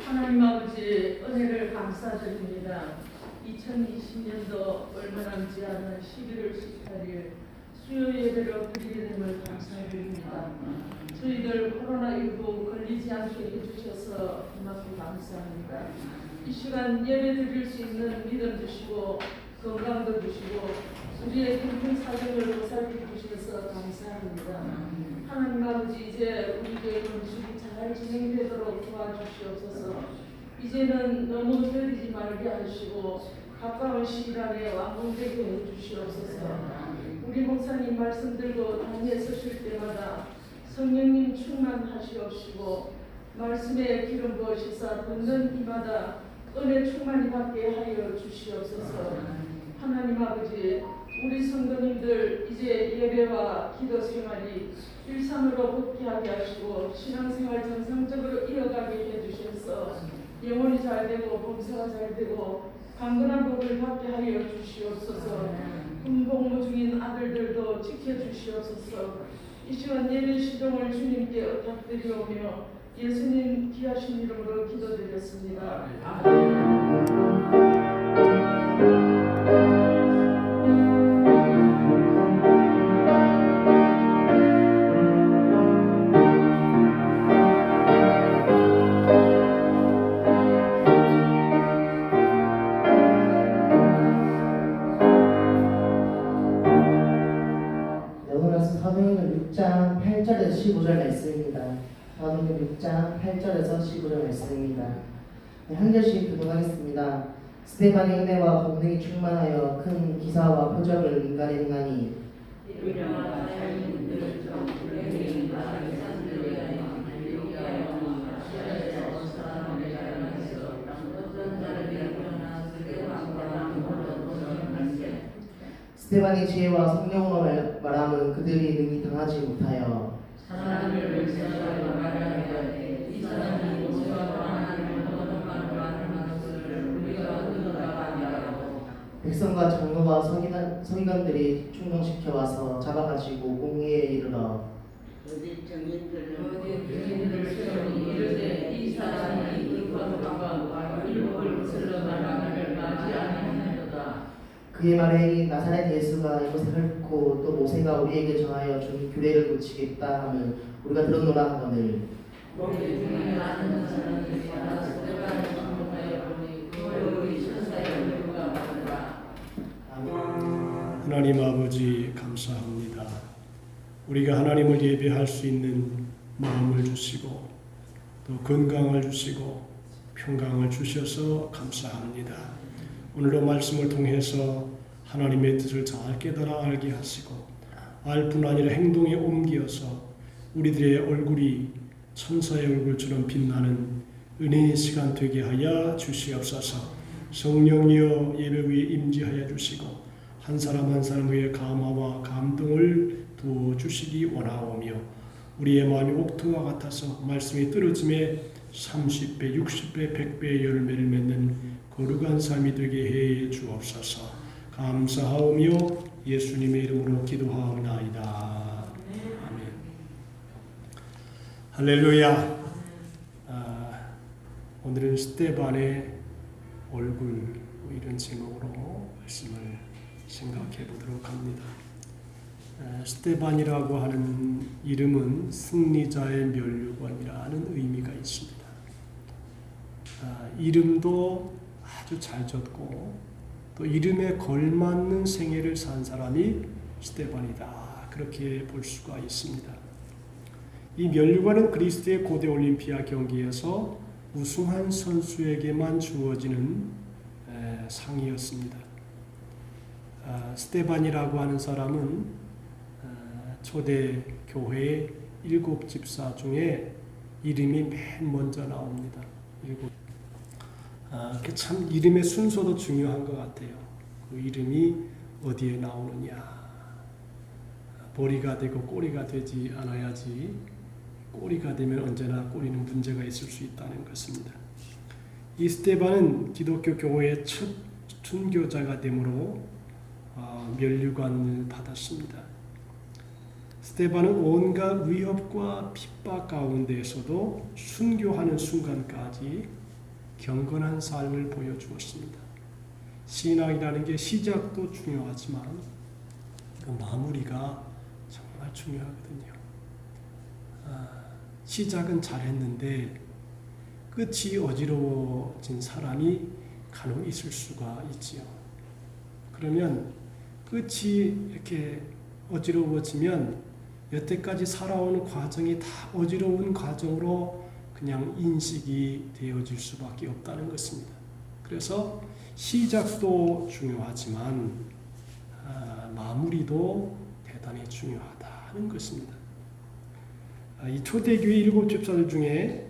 하나님 아버지 은혜를 감사드립니다. 2020년도 얼마 남지 않은 11월 18일 수요 예배로 드리게 됨을 감사드립니다. 저희들 코로나19 걸리지 않게 해주셔서 그만큼 감사합니다. 이 시간 예배 드릴 수 있는 믿음 주시고 건강도 주시고 우리의 힘든 사정을 보살펴 주셔서 감사합니다. 하나님 아버지, 이제 우리 교회 건축이 잘 진행되도록 도와주시옵소서. 이제는 너무 느리지 말게 하시고 가까운 시일 안에 완공되게 해주시옵소서. 우리 목사님 말씀 들고 단위에 서실 때마다 성령님 충만하시옵시고 말씀에 기름 부으시사 듣는 이마다 은혜 충만히 받게 하여 주시옵소서. 하나님 아버지, 우리 성도님들 이제 예배와 기도 생활이 일상으로 복귀하게 하시고 신앙생활 정상적으로 이어가게 해주셔서 영혼이 잘되고 봉사가 잘되고 강건한 복을 받게 하여 주시옵소서. 군복무 중인 아들들도 지켜주시옵소서. 이 시간 예배 시동을 주님께 부탁드리오며 예수님 귀하신 이름으로 기도드렸습니다. 아멘. 사도행전 6장 8절에서 15절 말씀입니다. 사도행전 6장 8절에서 15절 말씀입니다. 한 절씩 교독하겠습니다. 스데반의 은혜와 권능이 충만하여 큰 기사와 표적을 인간에 행하니 스데반의 지혜와 성령으로 말함은 그들이 능히 당하지 못하여 사람을 위해서 말하여야 돼. 이 사람이 모세와 하나님을 거듭하는 많은 것을 우리가 얻어가게 하고 백성과 장로와 서기관들이 충동시켜 와서 잡아가지고 공회에 이르러 어디 증인들을 세우니 이르되 이 사람이 이 거듭함과 율법을 거슬러 나가기를 마지 아니하였도다. 그의 말에 나사렛 예수가 이곳에 헐고 또 모세가 우리에게 정하여 준 규례를 고치겠다 하면 우리가 들었노라 하거늘 우리 중에 많은 사람들이 스데반을 주목하여 보니 그 얼굴이 천사의 얼굴과 같더라. 하나님 아버지 감사합니다. 우리가 하나님을 예배할 수 있는 마음을 주시고 또 건강을 주시고 평강을 주셔서 감사합니다. 오늘도 말씀을 통해서 하나님의 뜻을 잘 깨달아 알게 하시고 알 뿐 아니라 행동에 옮겨서 우리들의 얼굴이 천사의 얼굴처럼 빛나는 은혜의 시간 되게 하여 주시옵소서. 성령이여 예배 위에 임재하여 주시고 한 사람 한 사람의 감화와 감동을 부어 주시기 원하오며 우리의 마음이 옥토와 같아서 말씀이 떨어짐에 30배, 60배, 100배의 열매를 맺는 거룩한 삶이 되게 해 주옵소서. 감사하오며 예수님의 이름으로 기도하옵나이다. 아멘. 할렐루야. 오늘은 스데반의 얼굴 이런 제목으로 말씀을 생각해 보도록 합니다. 스데반이라고 하는 이름은 승리자의 면류관이라는 의미가 있습니다. 이름도 아주 잘 졌고 또 이름에 걸맞는 생애를 산 사람이 스데반이다. 그렇게 볼 수가 있습니다. 이 면류관은 그리스도의 고대 올림피아 경기에서 우승한 선수에게만 주어지는 상이었습니다. 스데반이라고 하는 사람은 초대 교회의 7 집사 중에 이름이 맨 먼저 나옵니다. 참 이름의 순서도 중요한 것 같아요. 그 이름이 어디에 나오느냐. 보리가 되고 꼬리가 되지 않아야지 꼬리가 되면 언제나 꼬리는 문제가 있을 수 있다는 것입니다. 이 스데반은 기독교 교회의 첫 순교자가 되므로 면류관을 받았습니다. 스데반은 온갖 위협과 핍박 가운데에서도 순교하는 순간까지 경건한 삶을 보여주었습니다. 신앙이라는 게 시작도 중요하지만 그 마무리가 정말 중요하거든요. 시작은 잘했는데 끝이 어지러워진 사람이 간혹 있을 수가 있지요. 그러면 끝이 이렇게 어지러워지면 여태까지 살아온 과정이 다 어지러운 과정으로 그냥 인식이 되어질 수밖에 없다는 것입니다. 그래서 시작도 중요하지만 마무리도 대단히 중요하다는 것입니다. 이 초대교회 7 집사들 중에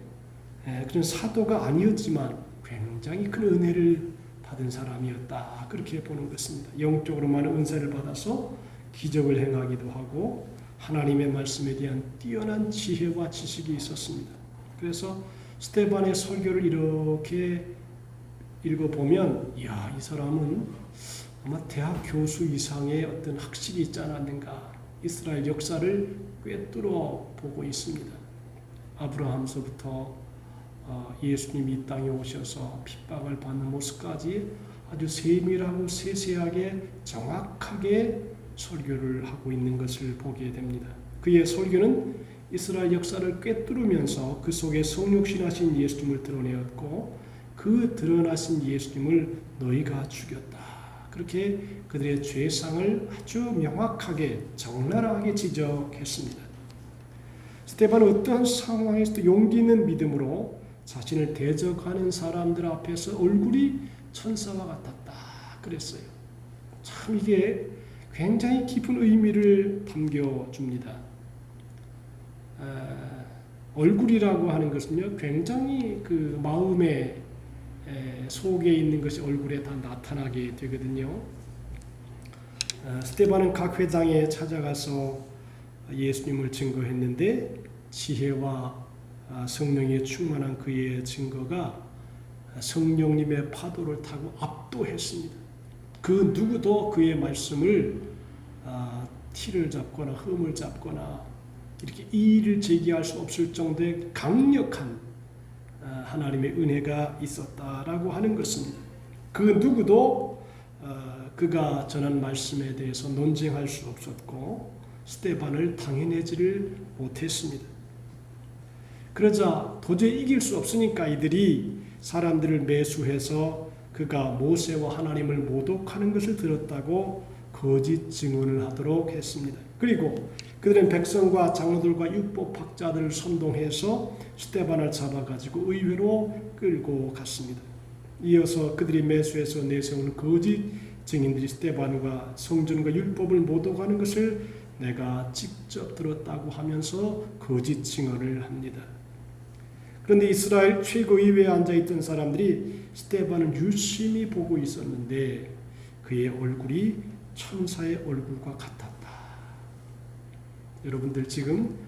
그런 사도가 아니었지만 굉장히 큰 은혜를 받은 사람이었다, 그렇게 보는 것입니다. 영적으로 많은 은사를 받아서 기적을 행하기도 하고 하나님의 말씀에 대한 뛰어난 지혜와 지식이 있었습니다. 그래서 스데반의 설교를 이렇게 읽어보면 이 사람은 아마 대학 교수 이상의 어떤 학식이 있지 않았는가, 이스라엘 역사를 꿰뚫어 보고 있습니다. 아브라함서부터 예수님이 이 땅에 오셔서 핍박을 받는 모습까지 아주 세밀하고 세세하게 정확하게 설교를 하고 있는 것을 보게 됩니다. 그의 설교는 이스라엘 역사를 꿰뚫으면서 그 속에 성육신하신 예수님을 드러내었고 그 드러나신 예수님을 너희가 죽였다, 그렇게 그들의 죄상을 아주 명확하게 적나라하게 지적했습니다. 스데반은 어떠한 상황에서도 용기 있는 믿음으로 자신을 대적하는 사람들 앞에서 얼굴이 천사와 같았다 그랬어요. 참 이게 굉장히 깊은 의미를 담겨줍니다. 얼굴이라고 하는 것은요, 굉장히 그 마음의 속에 있는 것이 얼굴에 다 나타나게 되거든요. 스데반은 각 회당에 찾아가서 예수님을 증거했는데 지혜와 성령에 충만한 그의 증거가 성령님의 파도를 타고 압도했습니다. 그 누구도 그의 말씀을 티를 잡거나 흠을 잡거나 이렇게 이의를 제기할 수 없을 정도의 강력한 하나님의 은혜가 있었다라고 하는 것입니다. 그 누구도 그가 전한 말씀에 대해서 논쟁할 수 없었고 스데반을 당해내지를 못했습니다. 그러자 도저히 이길 수 없으니까 이들이 사람들을 매수해서 그가 모세와 하나님을 모독하는 것을 들었다고 거짓 증언을 하도록 했습니다. 그리고 그들은 백성과 장로들과 율법학자들을 선동해서 스데반을 잡아가지고 의회로 끌고 갔습니다. 이어서 그들이 매수해서 내세우는 거짓 증인들이 스데반과 성전과 율법을 모독하는 것을 내가 직접 들었다고 하면서 거짓 증언을 합니다. 그런데 이스라엘 최고의회에 앉아있던 사람들이 스데반을 유심히 보고 있었는데 그의 얼굴이 천사의 얼굴과 같았다. 여러분들 지금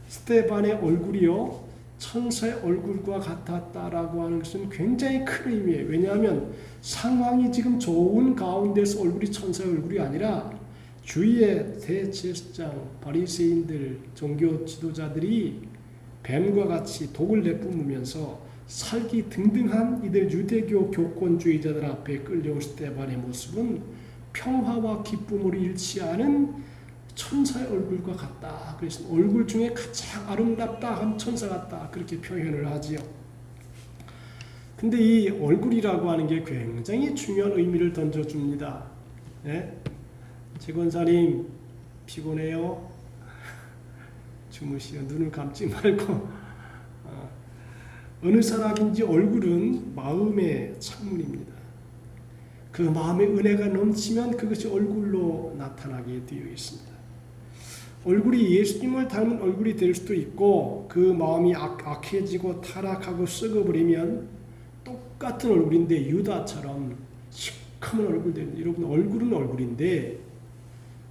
스데반의 얼굴이요 천사의 얼굴과 같았다라고 하는 것은 굉장히 큰 의미예요. 왜냐하면 상황이 지금 좋은 가운데서 얼굴이 천사의 얼굴이 아니라 주위의 대제사장, 바리새인들, 종교 지도자들이 뱀과 같이 독을 내뿜으면서 살기 등등한 이들 유대교 교권주의자들 앞에 끌려온 스데반의 모습은 평화와 기쁨으로 일치하는 천사의 얼굴과 같다. 그래서 얼굴 중에 가장 아름답다 한 천사 같다, 그렇게 표현을 하지요. 근데 이 얼굴이라고 하는 게 굉장히 중요한 의미를 던져줍니다. 네? 제 권사님 피곤해요? 주무시오. 눈을 감지 말고. 어느 사람인지 얼굴은 마음의 창문입니다. 그 마음의 은혜가 넘치면 그것이 얼굴로 나타나게 되어 있습니다. 얼굴이 예수님을 닮은 얼굴이 될 수도 있고 그 마음이 악해지고 타락하고 썩어버리면 똑같은 얼굴인데 유다처럼 시커먼 얼굴 됩니다. 여러분 얼굴은 얼굴인데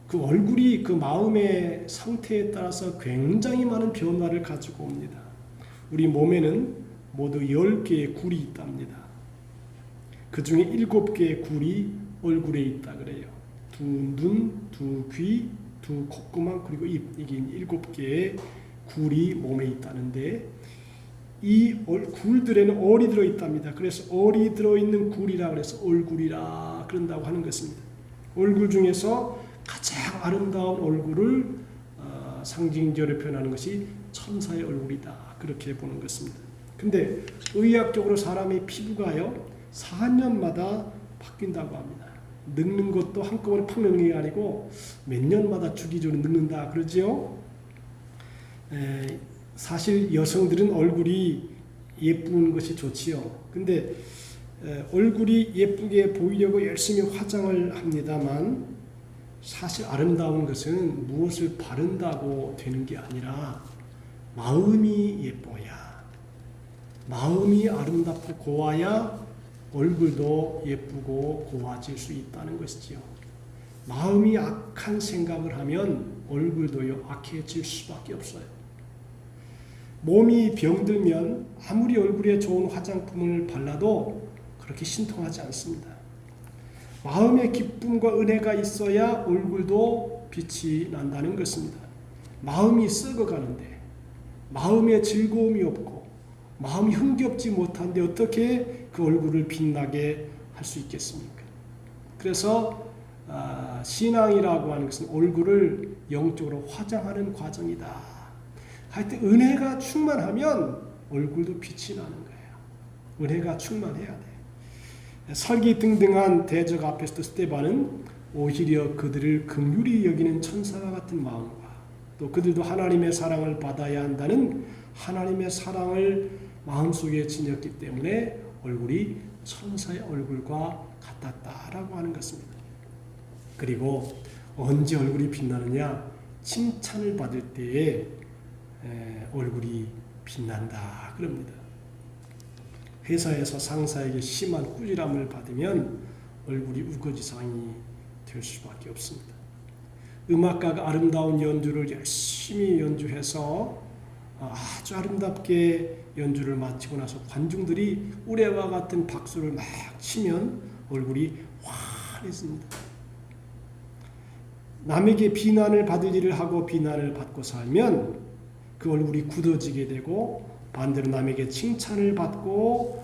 그 얼굴이 그 마음의 상태에 따라서 굉장히 많은 변화를 가지고 옵니다. 우리 몸에는 모두 10개의 굴이 있답니다. 그 중에 7개의 굴이 얼굴에 있다 그래요. 2눈, 2귀, 2콧구멍 그리고 입, 이게 7개의 굴이 몸에 있다는데 이 굴들에는 얼이 들어있답니다. 그래서 얼이 들어있는 굴이라 그래서 얼굴이라 그런다고 하는 것입니다. 얼굴 중에서 가장 아름다운 얼굴을 상징적으로 표현하는 것이 천사의 얼굴이다. 그렇게 보는 것입니다. 근데 의학적으로 사람의 피부가요 4년마다 바뀐다고 합니다. 늙는 것도 한꺼번에 팍 늙는 게 아니고 몇 년마다 주기적으로 늙는다 그러죠. 사실 여성들은 얼굴이 예쁜 것이 좋지요. 근데 얼굴이 예쁘게 보이려고 열심히 화장을 합니다만 사실 아름다운 것은 무엇을 바른다고 되는 게 아니라 마음이 예뻐야, 마음이 아름답고 고와야 얼굴도 예쁘고 고와질 수 있다는 것이지요. 마음이 악한 생각을 하면 얼굴도요 악해질 수밖에 없어요. 몸이 병들면 아무리 얼굴에 좋은 화장품을 발라도 그렇게 신통하지 않습니다. 마음의 기쁨과 은혜가 있어야 얼굴도 빛이 난다는 것입니다. 마음이 썩어가는데 마음에 즐거움이 없고 마음이 흥겹지 못한데 어떻게 그 얼굴을 빛나게 할 수 있겠습니까? 그래서 신앙이라고 하는 것은 얼굴을 영적으로 화장하는 과정이다. 하여튼 은혜가 충만하면 얼굴도 빛이 나는 거예요. 은혜가 충만해야 돼. 설기등등한 대적 앞에서도 스데반은 오히려 그들을 긍휼히 여기는 천사와 같은 마음과 또 그들도 하나님의 사랑을 받아야 한다는 하나님의 사랑을 마음속에 지녔기 때문에 얼굴이 천사의 얼굴과 같았다라고 하는 것입니다. 그리고 언제 얼굴이 빛나느냐? 칭찬을 받을 때에 얼굴이 빛난다 그럽니다. 회사에서 상사에게 심한 꾸지람을 받으면 얼굴이 우거지상이 될 수밖에 없습니다. 음악가가 아름다운 연주를 열심히 연주해서 아주 아름답게 연주를 마치고 나서 관중들이 우레와 같은 박수를 막 치면 얼굴이 환해집니다. 남에게 비난을 받을 일을 하고 비난을 받고 살면 그 얼굴이 굳어지게 되고 반대로 남에게 칭찬을 받고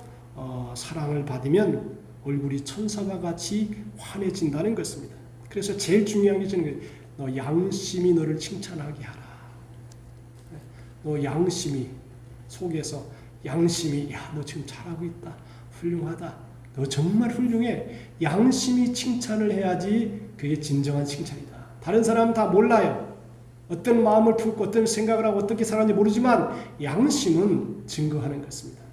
사랑을 받으면 얼굴이 천사와 같이 환해진다는 것입니다. 그래서 제일 중요한 게 저는 너 양심이 너를 칭찬하게 하라. 너 양심이 속에서 양심이 야, 너 지금 잘하고 있다. 훌륭하다. 너 정말 훌륭해. 양심이 칭찬을 해야지 그게 진정한 칭찬이다. 다른 사람은 다 몰라요. 어떤 마음을 품고 어떤 생각을 하고 어떻게 살았는지 모르지만 양심은 증거하는 것입니다.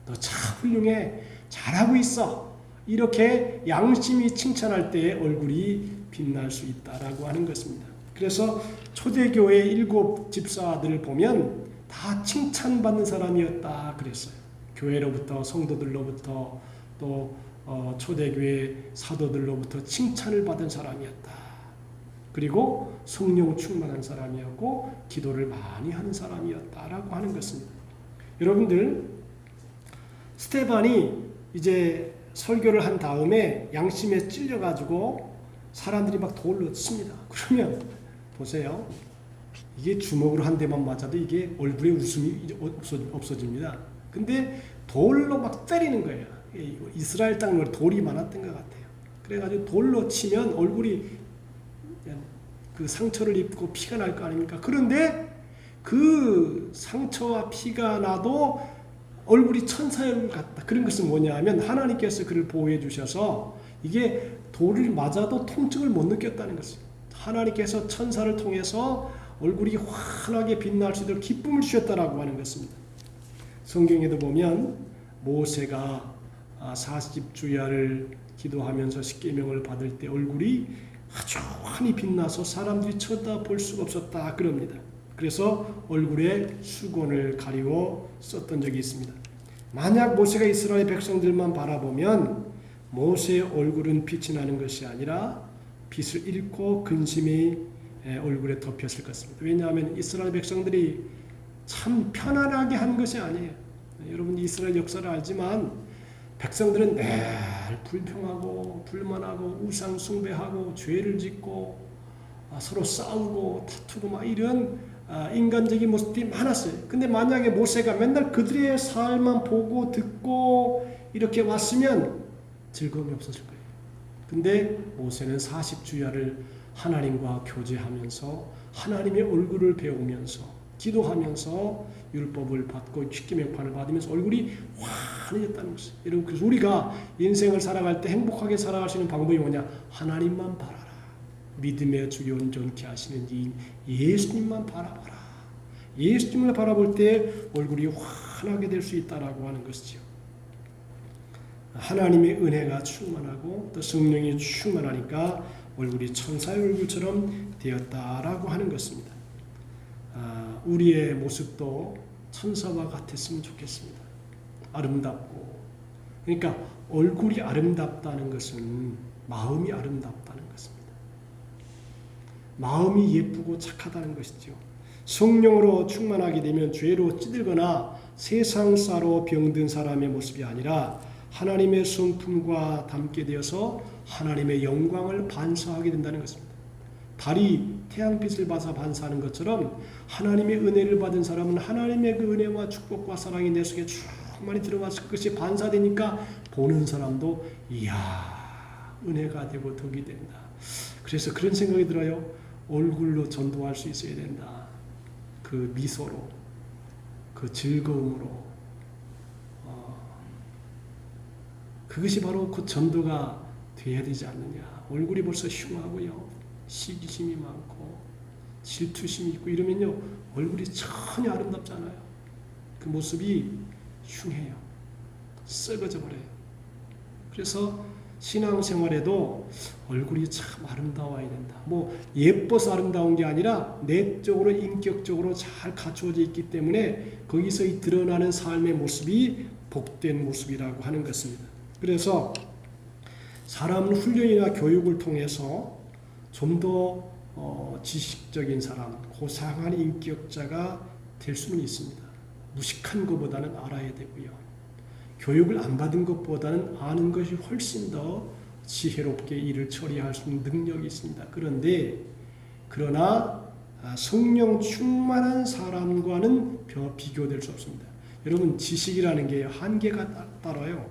너 참 훌륭해. 잘하고 있어. 이렇게 양심이 칭찬할 때 얼굴이 빛날 수 있다라고 하는 것입니다. 그래서 초대교회 7 집사들을 보면 다 칭찬받는 사람이었다 그랬어요. 교회로부터 성도들로부터 또 초대교회 사도들로부터 칭찬을 받은 사람이었다. 그리고 성령 충만한 사람이었고 기도를 많이 하는 사람이었다라고 하는 것입니다. 여러분들 스데반이 이제 설교를 한 다음에 양심에 찔려가지고 사람들이 막 돌로 칩니다. 그러면 보세요. 이게 주먹으로 한 대만 맞아도 이게 얼굴에 웃음이 없어집니다. 근데 돌로 막 때리는 거예요. 이스라엘 땅에 돌이 많았던 것 같아요. 그래가지고 돌로 치면 얼굴이 그 상처를 입고 피가 날 거 아닙니까? 그런데 그 상처와 피가 나도 얼굴이 천사의 얼굴 같다. 그런 것은 뭐냐 하면 하나님께서 그를 보호해 주셔서 이게 돌을 맞아도 통증을 못 느꼈다는 것입니다. 하나님께서 천사를 통해서 얼굴이 환하게 빛날 수 있도록 기쁨을 주셨다라고 하는 것입니다. 성경에도 보면 모세가 40주야를 기도하면서 십계명을 받을 때 얼굴이 아주 환히 빛나서 사람들이 쳐다볼 수가 없었다 그럽니다. 그래서 얼굴에 수건을 가리워 썼던 적이 있습니다. 만약 모세가 이스라엘 백성들만 바라보면 모세의 얼굴은 빛이 나는 것이 아니라 빛을 잃고 근심이 얼굴에 덮였을 것입니다. 왜냐하면 이스라엘 백성들이 참 편안하게 한 것이 아니에요. 여러분 이스라엘 역사를 알지만 백성들은 늘 불평하고 불만하고 우상 숭배하고 죄를 짓고 서로 싸우고 다투고 막 이런 인간적인 모습들이 많았어요. 근데 만약에 모세가 맨날 그들의 삶만 보고 듣고 이렇게 왔으면 즐거움이 없었을 거예요. 근데 모세는 40주야를 하나님과 교제하면서 하나님의 얼굴을 배우면서 기도하면서 율법을 받고 십계명판을 받으면서 얼굴이 환해졌다는 것이에요. 여러분, 그래서 우리가 인생을 살아갈 때 행복하게 살아갈 수 있는 방법이 뭐냐? 하나님만 바라라. 믿음의 주 온전케 하시는 이 예수님만 바라봐라. 예수님을 바라볼 때 얼굴이 환하게 될 수 있다라고 하는 것이죠. 하나님의 은혜가 충만하고 또 성령이 충만하니까 얼굴이 천사의 얼굴처럼 되었다라고 하는 것입니다. 우리의 모습도 천사와 같았으면 좋겠습니다. 아름답고, 그러니까 얼굴이 아름답다는 것은 마음이 아름답다는 것입니다. 마음이 예쁘고 착하다는 것이죠. 성령으로 충만하게 되면 죄로 찌들거나 세상사로 병든 사람의 모습이 아니라 하나님의 성품과 닮게 되어서 하나님의 영광을 반사하게 된다는 것입니다. 달이 태양빛을 받아 반사하는 것처럼 하나님의 은혜를 받은 사람은 하나님의 그 은혜와 축복과 사랑이 내 속에 충만히 들어와서 그것이 반사되니까 보는 사람도 이야, 은혜가 되고 덕이 된다. 그래서 그런 생각이 들어요. 얼굴로 전도할 수 있어야 된다. 그 미소로, 그 즐거움으로. 그것이 바로 그 전도가 돼야 되지 않느냐. 얼굴이 벌써 흉하고요, 시기심이 많고 질투심이 있고 이러면요, 얼굴이 전혀 아름답지 않아요. 그 모습이 흉해요. 썩어져 버려요. 그래서 신앙생활에도 얼굴이 참 아름다워야 된다. 뭐 예뻐서 아름다운 게 아니라 내적으로 인격적으로 잘 갖추어져 있기 때문에 거기서 이 드러나는 삶의 모습이 복된 모습이라고 하는 것입니다. 그래서 사람은 훈련이나 교육을 통해서 좀 더 지식적인 사람, 고상한 인격자가 될 수는 있습니다. 무식한 것보다는 알아야 되고요. 교육을 안 받은 것보다는 아는 것이 훨씬 더 지혜롭게 일을 처리할 수 있는 능력이 있습니다. 그러나 성령 충만한 사람과는 비교될 수 없습니다. 여러분, 지식이라는 게 한계가 따라요.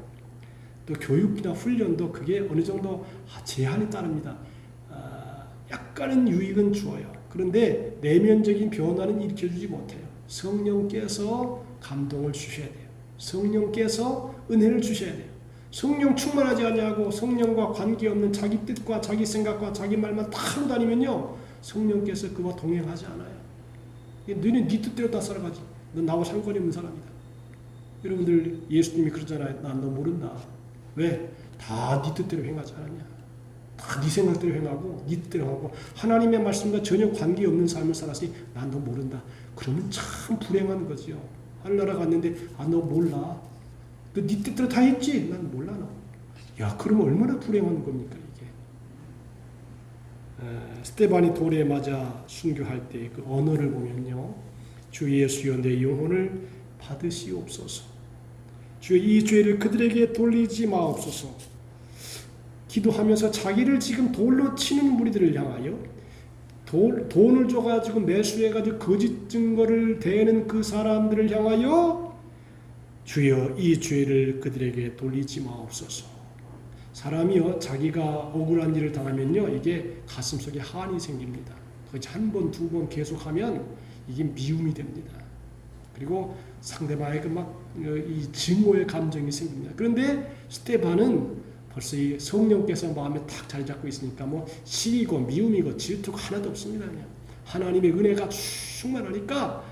또 교육이나 훈련도 그게 어느 정도 제한이 따릅니다. 약간은 유익은 주어요. 그런데 내면적인 변화는 일으켜주지 못해요. 성령께서 감동을 주셔야 돼요. 성령께서 은혜를 주셔야 돼요. 성령 충만하지 않냐고 성령과 관계없는 자기 뜻과 자기 생각과 자기 말만 다 하고 다니면요, 성령께서 그와 동행하지 않아요. 너는 네 뜻대로 다 살아가지. 넌 나와 상관이 없는 사람이다. 여러분들, 예수님이 그러잖아요. 난 너 모른다. 왜? 다 네 뜻대로 행하지 않았냐. 다 네 생각대로 행하고 네 뜻대로 하고 하나님의 말씀과 전혀 관계없는 삶을 살았으니 난 너 모른다. 그러면 참 불행한 거지요. 하늘나라 갔는데 너 몰라. 너 네 뜻대로 다 했지? 난 몰라 너. 야, 그러면 얼마나 불행한 겁니까 이게. 스데반이 돌에 맞아 순교할 때 그 언어를 보면요, 주 예수여 내 영혼을 받으시옵소서. 주여 이 죄를 그들에게 돌리지 마옵소서. 기도하면서 자기를 지금 돌로 치는 무리들을 향하여 돈을 줘가지고 매수해가지고 거짓 증거를 대는 그 사람들을 향하여 주여 이 죄를 그들에게 돌리지 마옵소서. 사람이요, 자기가 억울한 일을 당하면요, 이게 가슴속에 한이 생깁니다. 한 번, 두 번 계속하면 이게 미움이 됩니다. 그리고 상대방에게 이 증오의 감정이 생깁니다. 그런데 스데반은 벌써 이 성령께서 마음에 탁 자리 잡고 있으니까 뭐 시기고 미움이고 질투가 하나도 없습니다. 그냥 하나님의 은혜가 충만하니까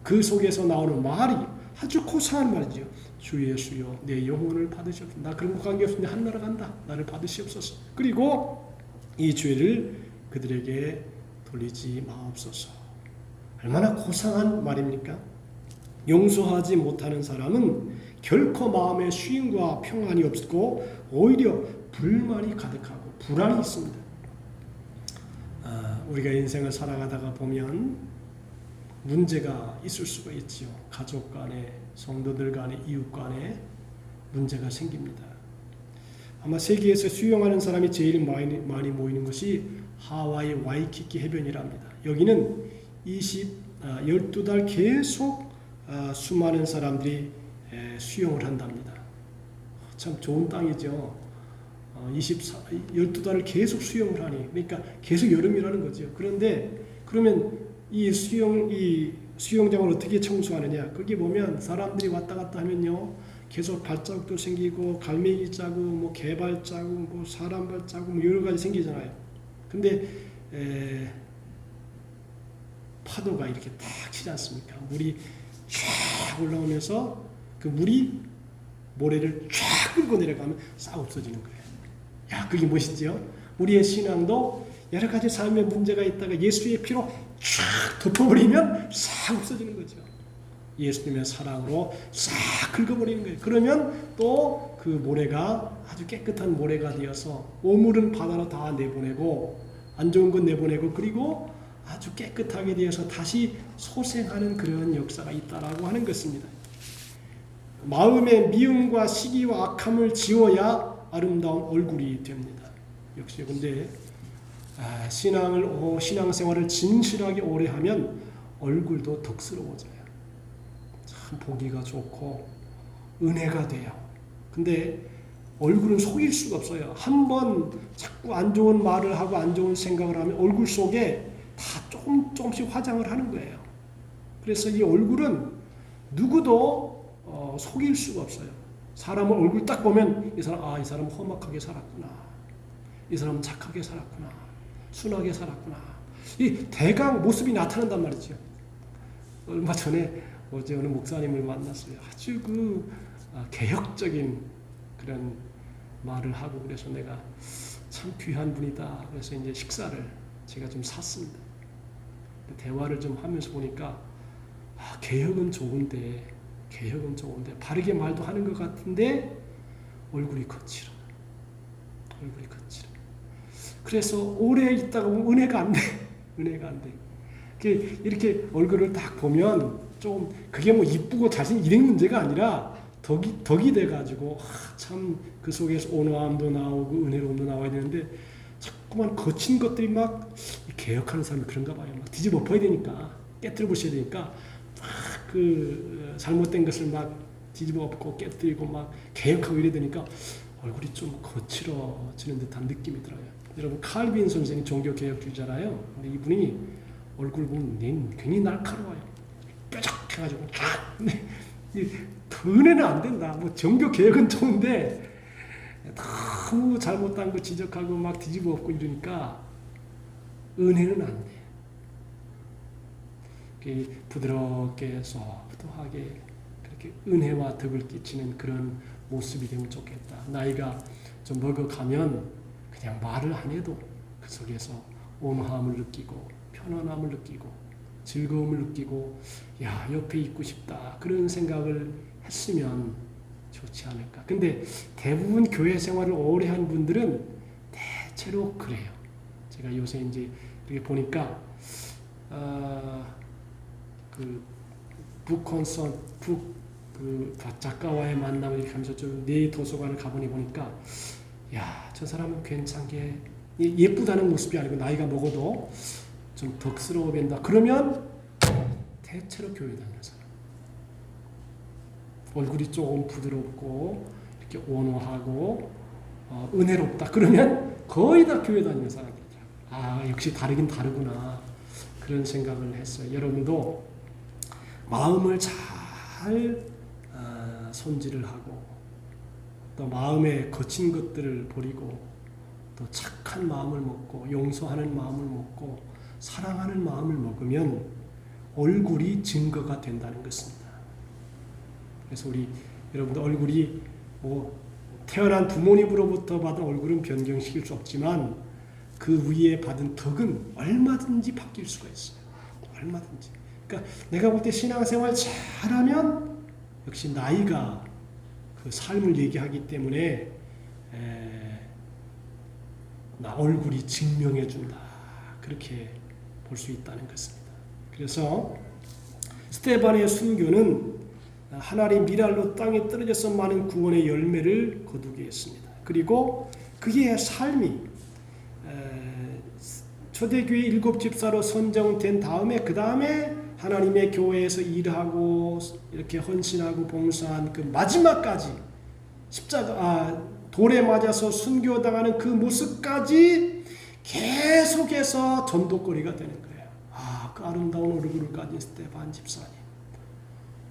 그 속에서 나오는 말이 아주 고상한 말이죠. 주 예수여 내 영혼을 받으시옵소서. 나 그런 거 관계없으니 하늘나라 간다. 나를 받으시옵소서. 그리고 이 죄를 그들에게 돌리지 마옵소서. 얼마나 고상한 말입니까? 용서하지 못하는 사람은 결코 마음에 쉼과 평안이 없고 오히려 불만이 가득하고 불안이 있습니다. 우리가 인생을 살아가다가 보면 문제가 있을 수가 있지요. 가족 간에, 성도들 간에, 이웃 간에 문제가 생깁니다. 아마 세계에서 수영하는 사람이 제일 많이 모이는 것이 하와이 와이키키 해변이랍니다. 여기는 12달 계속 수많은 사람들이 수용을 한답니다. 참 좋은 땅이죠. 12달을 계속 수용을 하니, 그러니까 계속 여름이라는 거죠. 그런데 그러면 이 수영장을 어떻게 청소하느냐? 거기 보면 사람들이 왔다 갔다 하면요, 계속 발자국도 생기고 갈매기 자국, 뭐 개발 자국, 뭐 사람 발자국, 뭐 여러 가지 생기잖아요. 근데 파도가 이렇게 탁 치지 않습니까? 물이 쫙 올라오면서 그 물이 모래를 쫙 끌고 내려가면 싹 없어지는 거예요. 야, 그게 멋있죠? 우리의 신앙도 여러 가지 삶의 문제가 있다가 예수의 피로 쫙 덮어버리면 싹 없어지는 거죠. 예수님의 사랑으로 싹 긁어버리는 거예요. 그러면 또 그 모래가 아주 깨끗한 모래가 되어서 오물은 바다로 다 내보내고 안 좋은 건 내보내고 그리고 아주 깨끗하게 되어서 다시 소생하는 그런 역사가 있다라고 하는 것입니다. 마음의 미움과 시기와 악함을 지워야 아름다운 얼굴이 됩니다. 역시 근데 신앙생활을 진실하게 오래 하면 얼굴도 덕스러워져요. 참 보기가 좋고 은혜가 돼요. 근데 얼굴은 속일 수가 없어요. 한번 자꾸 안 좋은 말을 하고 안 좋은 생각을 하면 얼굴 속에 다 조금씩 화장을 하는 거예요. 그래서 이 얼굴은 누구도 속일 수가 없어요. 사람을 얼굴 딱 보면 이 사람 험악하게 살았구나. 이 사람은 착하게 살았구나. 순하게 살았구나. 이 대강 모습이 나타난단 말이죠. 얼마 전에 어제 어느 목사님을 만났어요. 아주 개혁적인 그런 말을 하고 그래서 내가 참 귀한 분이다. 그래서 이제 식사를 제가 좀 샀습니다. 대화를 좀 하면서 보니까 개혁은 좋은데 바르게 말도 하는 것 같은데 얼굴이 거칠어. 그래서 오래 있다가 보면 은혜가 안 돼. 이렇게 얼굴을 딱 보면 좀 그게 뭐 이쁘고 잘생 이런 문제가 아니라 덕이 돼가지고 참 그 속에서 온화함도 나오고 은혜로움도 나와야 되는데 자꾸만 거친 것들이 막 개혁하는 사람이 그런가 봐요. 막 뒤집어 엎어야 되니까 깨뜨려 부셔야 되니까 막 그 잘못된 것을 막 뒤집어 엎고 깨뜨리고 막 개혁하고 이래야 되니까 얼굴이 좀 거칠어지는 듯한 느낌이 들어요. 여러분 칼빈 선생이 종교개혁주의자잖아요. 근데 이분이 얼굴 보면 굉장히 날카로워요. 뾰족해가지고 은혜는 안 된다. 뭐 종교개혁은 좋은데 너무 잘못한 거 지적하고 막 뒤집어 엎고 이러니까 은혜는 안 돼. 부드럽게 소프트하게 그렇게 은혜와 덕을 끼치는 그런 모습이 되면 좋겠다. 나이가 좀 먹어가면 그냥 말을 안 해도 그 속에서 온화함을 느끼고 편안함을 느끼고 즐거움을 느끼고 야 옆에 있고 싶다 그런 생각을 했으면 좋지 않을까. 근데 대부분 교회 생활을 오래 한 분들은 대체로 그래요. 제가 요새 이제 이렇게 보니까 그 작가와의 만남을 이렇게 하면서 좀 내 도서관을 가보니 보니까 야, 저 사람은 괜찮게 예쁘다는 모습이 아니고 나이가 먹어도 좀 덕스러워 보인다. 그러면 대체로 교회 다니는 사람. 얼굴이 조금 부드럽고 이렇게 온화하고 은혜롭다. 그러면 거의 다 교회 다니는 사람들이죠. 역시 다르긴 다르구나. 그런 생각을 했어요. 여러분도 마음을 잘 손질을 하고 또 마음에 거친 것들을 버리고 또 착한 마음을 먹고 용서하는 마음을 먹고 사랑하는 마음을 먹으면 얼굴이 증거가 된다는 것입니다. 그래서 여러분들 얼굴이 뭐 태어난 부모님으로부터 받은 얼굴은 변경시킬 수 없지만 그 위에 받은 덕은 얼마든지 바뀔 수가 있어요. 얼마든지. 그러니까 내가 볼 때 신앙생활 잘하면 역시 나이가 그 삶을 얘기하기 때문에 나 얼굴이 증명해 준다. 그렇게 볼 수 있다는 것입니다. 그래서 스데반의 순교는 하나님 미랄로 땅에 떨어져서 많은 구원의 열매를 거두게 했습니다. 그리고 그의 삶이 초대교회 7집사로 선정된 다음에 그 다음에 하나님의 교회에서 일하고 이렇게 헌신하고 봉사한 그 마지막까지 돌에 맞아서 순교당하는 그 모습까지 계속해서 전도거리가 되는 거예요. 그 아름다운 얼굴을 가진 스데반 집사님.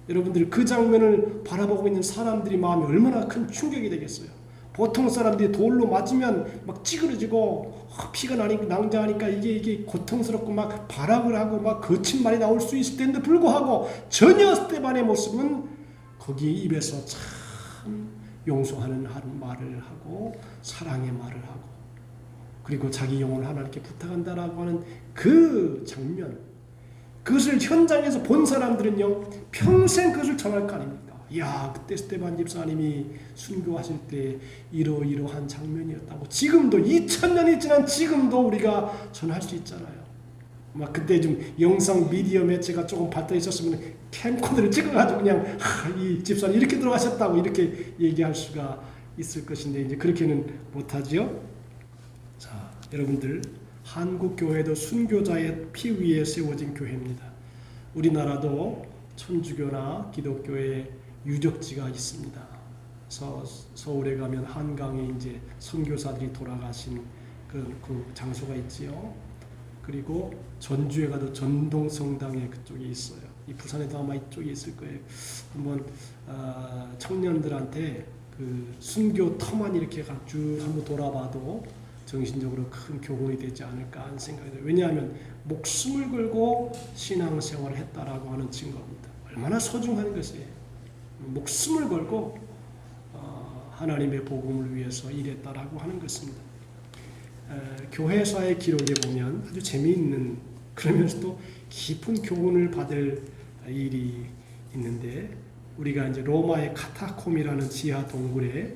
여러분들 그 장면을 바라보고 있는 사람들이 마음이 얼마나 큰 충격이 되겠어요. 보통 사람들이 돌로 맞으면 막 찌그러지고 피가 낭자하니까 이게 고통스럽고 막 발악을 하고 막 거친 말이 나올 수 있을 텐데 불구하고 전혀 스데반의 모습은 거기 입에서 참 용서하는 말을 하고 사랑의 말을 하고 그리고 자기 영혼을 하나님께 부탁한다라고 하는 그 장면, 그것을 현장에서 본 사람들은요 평생 그것을 전할 거 아닙니까? 이야, 그때 스데반 집사님이 순교하실 때 이러이러한 장면이었다고 지금도 2000년이 지난 지금도 우리가 전할 수 있잖아요. 막 그때 좀 영상 미디어 매체가 조금 발달해 있었으면 캠코더를 찍어가지고 그냥 이 집사님 이렇게 들어가셨다고 이렇게 얘기할 수가 있을 것인데 이제 그렇게는 못하죠. 자, 여러분들 한국 교회도 순교자의 피 위에 세워진 교회입니다. 우리나라도 천주교나 기독교의 유적지가 있습니다. 서울에 가면 한강에 이제 선교사들이 돌아가신 그 장소가 있지요. 그리고 전주에 가도 전동성당에 그쪽에 있어요. 이 부산에도 아마 이쪽에 있을 거예요. 한번 청년들한테 그 순교 터만 이렇게 쭉 한번 돌아봐도 정신적으로 큰 교훈이 되지 않을까 하는 생각이 들어요. 왜냐하면 목숨을 걸고 신앙생활을 했다라고 하는 증거입니다. 얼마나 소중한 것이에요. 목숨을 걸고 하나님의 복음을 위해서 일했다라고 하는 것입니다. 교회사의 기록에 보면 아주 재미있는 그러면서도 깊은 교훈을 받을 일이 있는데 우리가 이제 로마의 카타콤이라는 지하 동굴에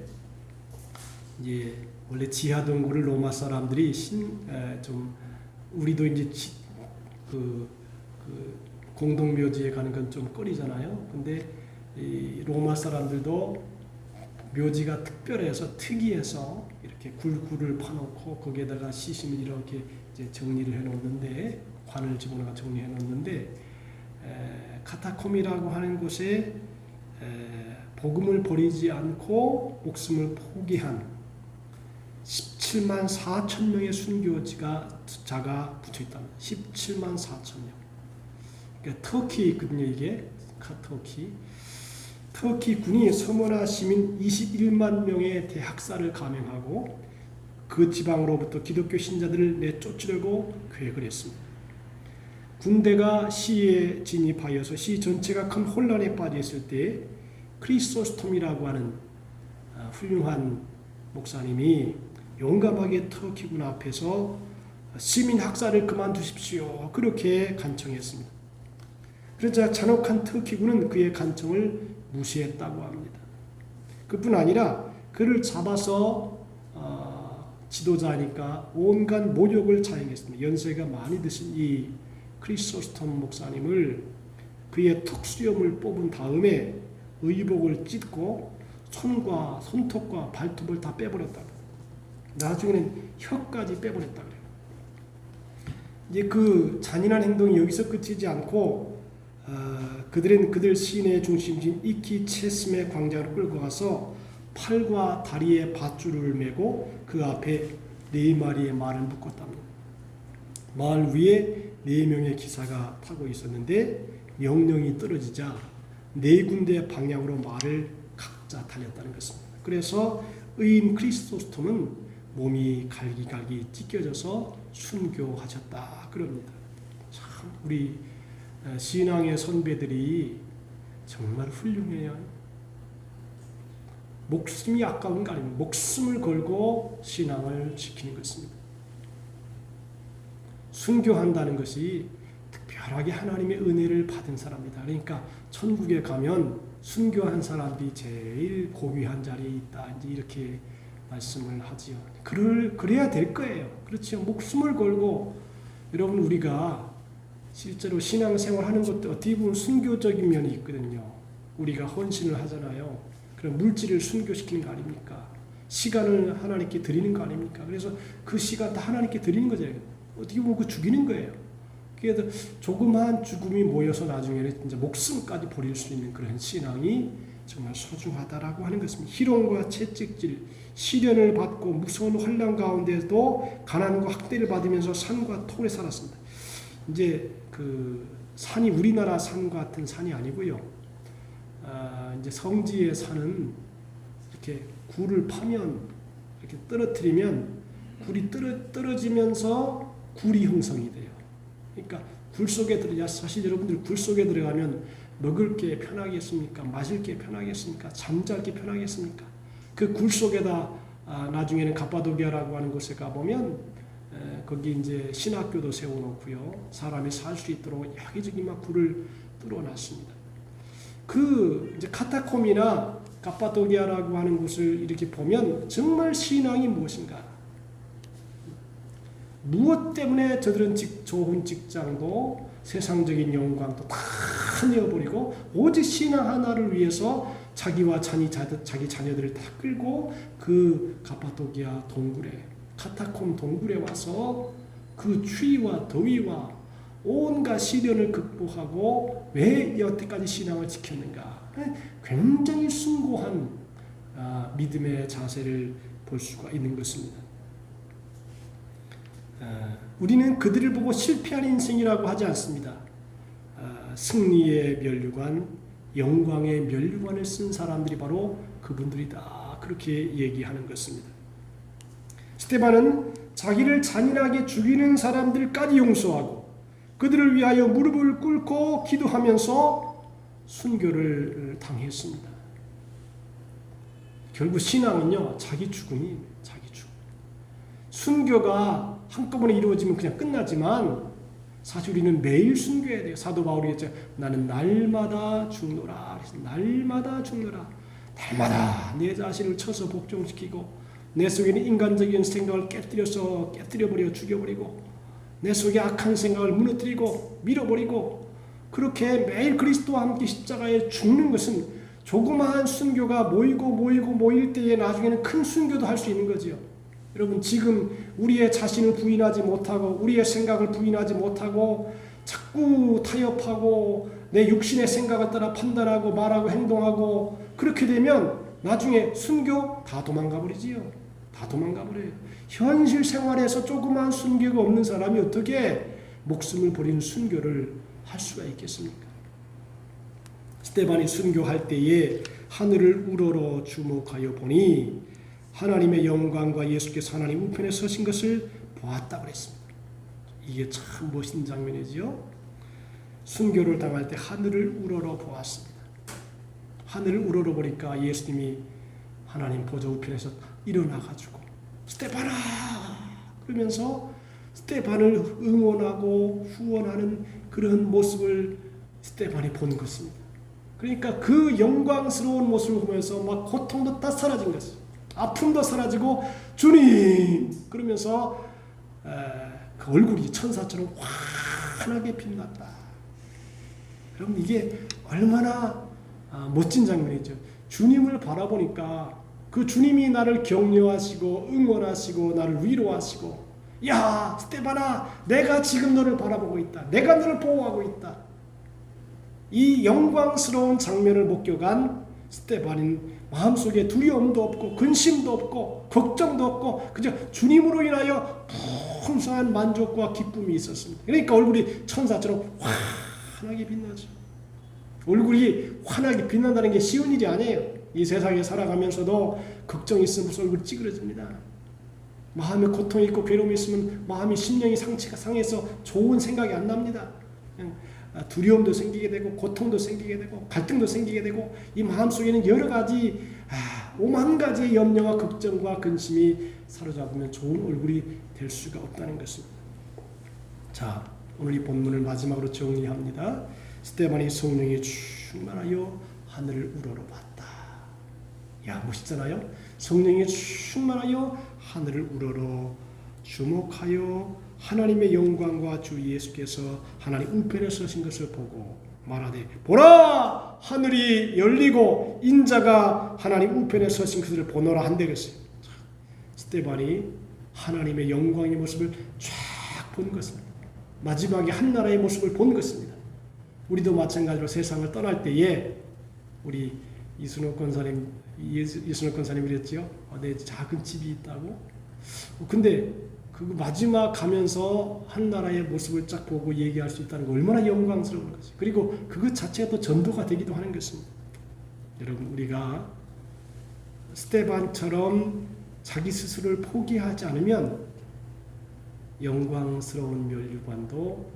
이제 원래 지하 동굴을 로마 사람들이 좀 우리도 이제 공동묘지에 가는 건 좀 꺼리잖아요. 근데 이 로마 사람들도 묘지가 특별해서 특이해서 이렇게 굴을 파놓고 거기에다가 시신을 이렇게 이제 정리를 해놓는데 관을 집어넣어 정리해 놓는데 카타콤이라고 하는 곳에 복음을 버리지 않고 목숨을 포기한 17만 4천 명의 순교자가 붙어 있답니다. 17만 4천 명. 그러니까 터키 있거든요. 이게 터키 군이 서머나 시민 21만 명의 대학살을 감행하고 그 지방으로부터 기독교 신자들을 내쫓으려고 계획을 했습니다. 군대가 시에 진입하여서 시 전체가 큰 혼란에 빠져 있을 때 크리소스톰이라고 하는 훌륭한 목사님이 용감하게 터키군 앞에서 시민 학살을 그만두십시오. 그렇게 간청했습니다. 그러자 잔혹한 터키군은 그의 간청을 무시했다고 합니다. 그뿐 아니라 그를 잡아서 지도자니까 온갖 모욕을 자행했습니다. 연세가 많이 드신 이 크리소스톰 목사님을 그의 턱수염을 뽑은 다음에 의복을 찢고 손과 손톱과 발톱을 다 빼버렸다고. 나중에는 혀까지 빼버렸다 그래요. 이제 그 잔인한 행동이 여기서 끝이지 않고 그들은 그들 시내 중심지인 이키체스메 광장으로 끌고 가서 팔과 다리에 밧줄을 메고 그 앞에 4마리의 말을 묶었답니다. 말 위에 4명의 기사가 타고 있었는데 명령이 떨어지자 4군데 방향으로 말을 각자 달렸다는 것입니다. 그래서 의인 크리소스톰은 몸이 갈기갈기 찢겨져서 순교하셨다 그럽니다. 참 우리 신앙의 선배들이 정말 훌륭해요. 목숨이 아까운 거 아닙니다. 목숨을 걸고 신앙을 지키는 것입니다. 순교한다는 것이 특별하게 하나님의 은혜를 받은 사람이다. 그러니까 천국에 가면 순교한 사람들이 제일 고귀한 자리에 있다. 이제 이렇게 말씀을 하지요. 그래야 될 거예요. 그렇죠. 목숨을 걸고 여러분 우리가 실제로 신앙생활하는 것도 어떻게 보면 순교적인 면이 있거든요. 우리가 헌신을 하잖아요. 그럼 물질을 순교시키는 거 아닙니까? 시간을 하나님께 드리는 거 아닙니까? 그래서 그 시간 다 하나님께 드리는 거죠. 어떻게 보면 그 죽이는 거예요. 그래서 조그마한 죽음이 모여서 나중에는 진짜 목숨까지 버릴 수 있는 그런 신앙이 정말 소중하다라고 하는 것입니다. 희롱과 채찍질, 시련을 받고 무서운 환난 가운데도 가난과 학대를 받으면서 산과 톨에 살았습니다. 이제 그 산이 우리나라 산 같은 산이 아니고요. 이제 성지의 산은 이렇게 굴을 파면 이렇게 떨어뜨리면 굴이 떨어지면서 굴이 형성이 돼요. 그러니까 굴 속에 사실 여러분들 굴 속에 들어가면 먹을 게 편하겠습니까? 마실 게 편하겠습니까? 잠잘 게 편하겠습니까? 그 굴 속에다 나중에는 갑바도기아라고 하는 곳에 가보면 거기 이제 신학교도 세워놓고요. 사람이 살 수 있도록 여기저기 막 굴을 뚫어놨습니다. 그 이제 카타콤이나 갑바도기아라고 하는 곳을 이렇게 보면 정말 신앙이 무엇인가? 무엇 때문에 저들은 좋은 직장도 세상적인 영광도 다 내어버리고 오직 신앙 하나를 위해서 자기와 자기 자녀들을 다 끌고 그 갑바도기아 동굴에 카타콤 동굴에 와서 그 추위와 더위와 온갖 시련을 극복하고 왜 여태까지 신앙을 지켰는가? 굉장히 숭고한 믿음의 자세를 볼 수가 있는 것입니다. 우리는 그들을 보고 실패한 인생이라고 하지 않습니다. 승리의 면류관, 영광의 면류관을 쓴 사람들이 바로 그분들이다. 그렇게 얘기하는 것입니다. 스데반은 자기를 잔인하게 죽이는 사람들까지 용서하고 그들을 위하여 무릎을 꿇고 기도하면서 순교를 당했습니다. 결국 신앙은요, 자기 죽음이 자기 죽음. 순교가 한꺼번에 이루어지면 그냥 끝나지만 사실 우리는 매일 순교해야 돼요. 사도 바울이 했죠. 나는 날마다 죽노라. 날마다 죽노라. 날마다 내 자신을 쳐서 복종시키고 내 속에는 인간적인 생각을 깨뜨려버려 죽여버리고 내 속에 악한 생각을 무너뜨리고 밀어버리고 그렇게 매일 그리스도와 함께 십자가에 죽는 것은 조그마한 순교가 모일 때에 나중에는 큰 순교도 할 수 있는 거지요. 여러분 지금 우리의 자신을 부인하지 못하고 우리의 생각을 부인하지 못하고 자꾸 타협하고 내 육신의 생각을 따라 판단하고 말하고 행동하고 그렇게 되면 나중에 순교 다 도망가 버리지요. 다 도망가 버려요. 현실 생활에서 조그마한 순교가 없는 사람이 어떻게 목숨을 버리는 순교를 할 수가 있겠습니까? 스데반이 순교할 때에 하늘을 우러러 주목하여 보니 하나님의 영광과 예수께서 하나님 우편에 서신 것을 보았다고 그랬습니다. 이게 참 멋있는 장면이지요. 순교를 당할 때 하늘을 우러러 보았습니다. 하늘을 우러러 보니까 예수님이 하나님 보좌 우편에서 일어나가지고 스데반아 그러면서 스데반을 응원하고 후원하는 그런 모습을 스데반이 본 것입니다. 그러니까 그 영광스러운 모습을 보면서 막 고통도 다 사라진 것입니다. 아픔도 사라지고 주님 그러면서 그 얼굴이 천사처럼 환하게 빛났다. 그럼 이게 얼마나 멋진 장면이죠. 주님을 바라보니까 그 주님이 나를 격려하시고 응원하시고 나를 위로하시고 야 스데반아 내가 지금 너를 바라보고 있다. 내가 너를 보호하고 있다. 이 영광스러운 장면을 목격한 스데반은 마음속에 두려움도 없고 근심도 없고 걱정도 없고 그저 주님으로 인하여 풍성한 만족과 기쁨이 있었습니다. 그러니까 얼굴이 천사처럼 환하게 빛나죠. 얼굴이 환하게 빛난다는 게 쉬운 일이 아니에요. 이 세상에 살아가면서도 걱정이 있으면 얼굴이 찌그러집니다. 마음에 고통이 있고 괴로움이 있으면 마음이 심령이 상해서 좋은 생각이 안 납니다. 두려움도 생기게 되고 고통도 생기게 되고 갈등도 생기게 되고 이 마음속에는 여러 가지 오만 가지의 염려와 걱정과 근심이 사로잡으면 좋은 얼굴이 될 수가 없다는 것입니다. 자, 오늘 이 본문을 마지막으로 정리합니다. 스데반이 성령에 충만하여 하늘을 우러러봤다. 야, 멋있잖아요. 성령에 충만하여 하늘을 우러러 주목하여 하나님의 영광과 주 예수께서 하나님 우편에 서신 것을 보고 말하되 보라 하늘이 열리고 인자가 하나님 우편에 서신 것을 보노라 한대 그랬어요. 스데반이 하나님의 영광의 모습을 쫙 본 것입니다. 마지막에 한 나라의 모습을 본 것입니다. 우리도 마찬가지로 세상을 떠날 때에 우리 이순옥 권사님 그랬죠. 내 작은 집이 있다고. 근데 그 마지막 가면서 한 나라의 모습을 쫙 보고 얘기할 수 있다는 거 얼마나 영광스러운 것이. 그리고 그것 자체가 또 전도가 되기도 하는 것입니다. 여러분, 우리가 스데반처럼 자기 스스로를 포기하지 않으면 영광스러운 멸류관도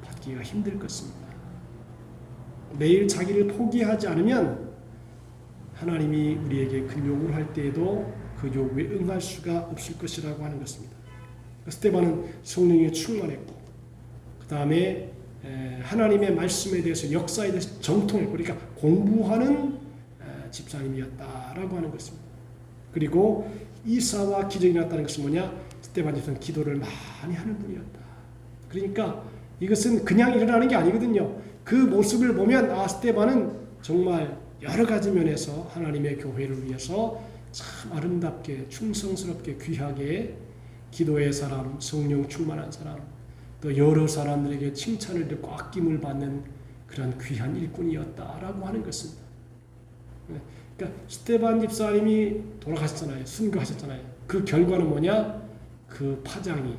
받기가 힘들 것입니다. 매일 자기를 포기하지 않으면 하나님이 우리에게 그 요구를 할 때에도 그 요구에 응할 수가 없을 것이라고 하는 것입니다. 스데반은 성령에 충만했고 그 다음에 하나님의 말씀에 대해서 역사에 대해서 정통했고 그러니까 공부하는 집사님이었다라고 하는 것입니다. 그리고 이사와 기적이 났다는 것은 뭐냐? 스데반 집사는 기도를 많이 하는 분이었다. 그러니까 이것은 그냥 일어나는 게 아니거든요. 그 모습을 보면 스데반은 정말 여러 가지 면에서 하나님의 교회를 위해서 참 아름답게 충성스럽게 귀하게 기도의 사람, 성령 충만한 사람, 또 여러 사람들에게 칭찬을 듣고 아낌을 받는 그런 귀한 일꾼이었다라고 하는 것입니다. 그러니까 스데반 집사님이 돌아가셨잖아요. 순교하셨잖아요. 그 결과는 뭐냐? 그 파장이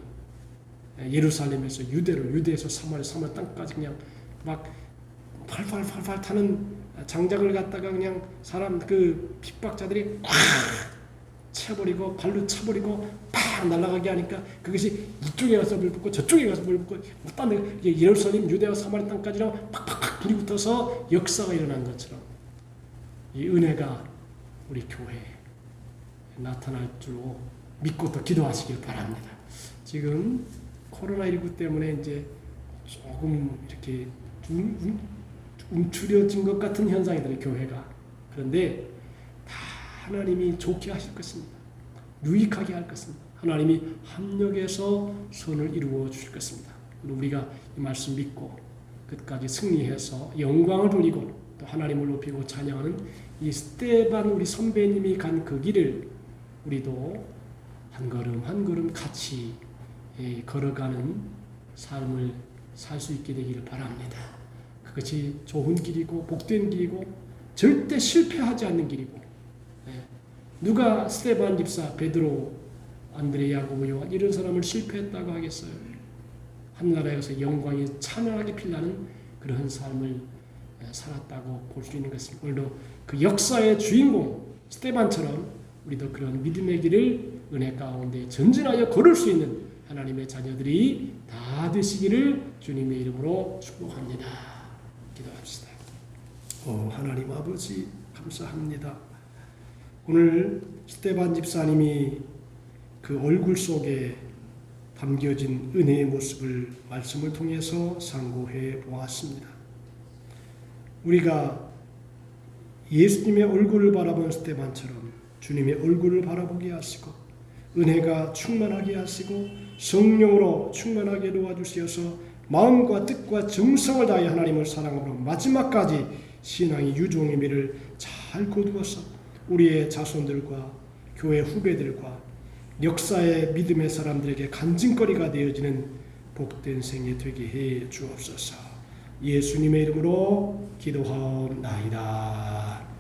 예루살렘에서 유대에서 사마리아 땅까지 그냥 막 팔팔 타는 장작을 갖다가 그냥 사람 그 핍박자들이 꽉 쳐버리고 발로 쳐버리고 팍 날아가게 하니까 그것이 이쪽에 가서 불붙고 저쪽에 가서 불붙고 딴 예루살렘 유대와 사마리아 땅까지랑 팍팍팍 불이 붙어서 역사가 일어난 것처럼 이 은혜가 우리 교회에 나타날 줄로 믿고 또 기도하시길 바랍니다. 지금 코로나19 때문에 이제 조금 이렇게 움츠려진 것 같은 현상이들의 교회가. 그런데 다 하나님이 좋게 하실 것입니다. 유익하게 할 것입니다. 하나님이 합력해서 선을 이루어 주실 것입니다. 우리가 이 말씀 믿고 끝까지 승리해서 영광을 돌리고 또 하나님을 높이고 찬양하는 이 스데반 우리 선배님이 간 그 길을 우리도 한 걸음 한 걸음 같이 걸어가는 삶을 살 수 있게 되기를 바랍니다. 그것이 좋은 길이고 복된 길이고 절대 실패하지 않는 길이고 누가 스데반 집사, 베드로, 안드레, 야고보, 요한 이런 사람을 실패했다고 하겠어요? 한나라에 가서 영광이 찬란하게 빛나는 그런 삶을 살았다고 볼 수 있는 것입니다. 오늘도 그 역사의 주인공 스데반처럼 우리도 그런 믿음의 길을 은혜 가운데 전진하여 걸을 수 있는 하나님의 자녀들이 다 되시기를 주님의 이름으로 축복합니다. 기도합시다. 하나님 아버지 감사합니다. 오늘 스데반 집사님이 그 얼굴 속에 담겨진 은혜의 모습을 말씀을 통해서 상고해 보았습니다. 우리가 예수님의 얼굴을 바라본 스데반처럼 주님의 얼굴을 바라보게 하시고 은혜가 충만하게 하시고 성령으로 충만하게 도와주시어서 마음과 뜻과 정성을 다해 하나님을 사랑으로 마지막까지 신앙의 유종의 미를 잘 거두어서 우리의 자손들과 교회 후배들과 역사의 믿음의 사람들에게 간증거리가 되어지는 복된 생애 되게 해 주옵소서. 예수님의 이름으로 기도하옵나이다.